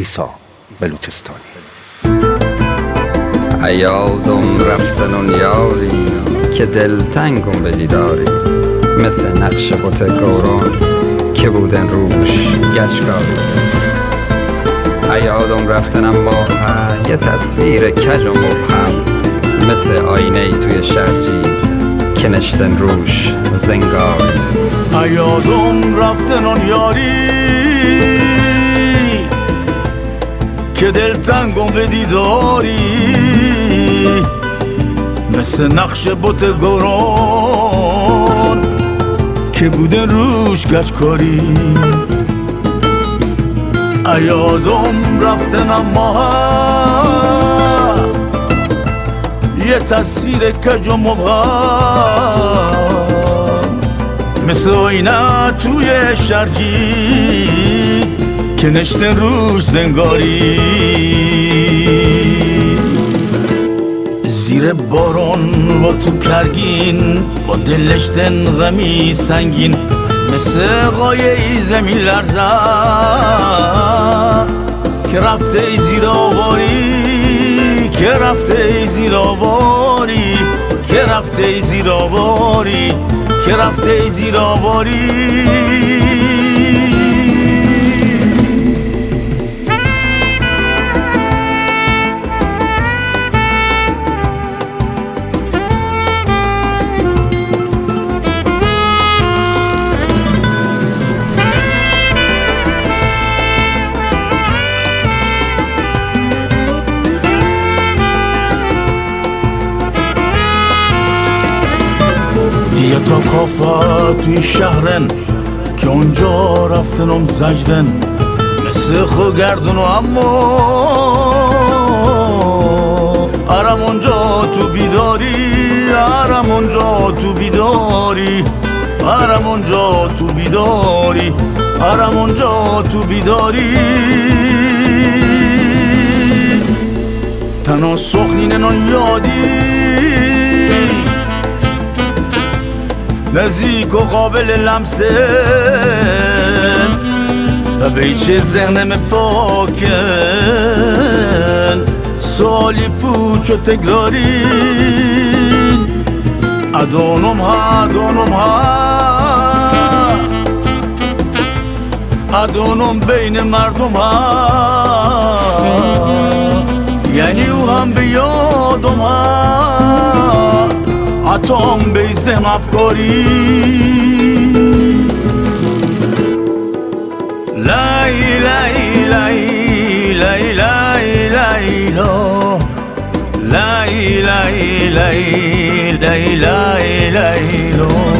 عیسی بلوچستانی. یادم رفتن اون یاری که دلتنگم به دیداری، مثل نقش بت گوران که بودن روش گچکاری. یادم رفتن اما یه تصویر کج و مبهم، مثل آینه ای توی شرجی که نشتن روش زنگاری. یادم رفتن اون یاری که دلتنگم به دیداری، مثل نقش بت گوران که بوده روش گچکاری. یادم رفتن اما یه تصویر کج و مبهم، مثل آینه توی شرجی که نشتن روش زنگاری. زیر باران و تو کرگین با دلشتن غمی سنگین، مثل قایه زمین لرزد که رفته زیر آواری، که رفته زیر آواری، که رفته زیر آواری، که رفته زیر آواری. یه تا کافه توی شهرن که اونجا رفتنم زجدن، مثل خو گردن و اما ارم اونجا تو بیداری، ارم اونجا تو بیداری، ارم اونجا تو بیداری، ارم اونجا تو بیداری. تنها سخنین نون یادی نزدیک و قابل لمسه و بیچه ذهنم پاکن، سوالی پوچ و تکراری. ادانم ها ادانم ها ادانم بین مردم ها، یعنی او هم به یادم ها، عطام به ذهن افکاری. لای لای لای لای لای لای لای لای لای لای لای لای لای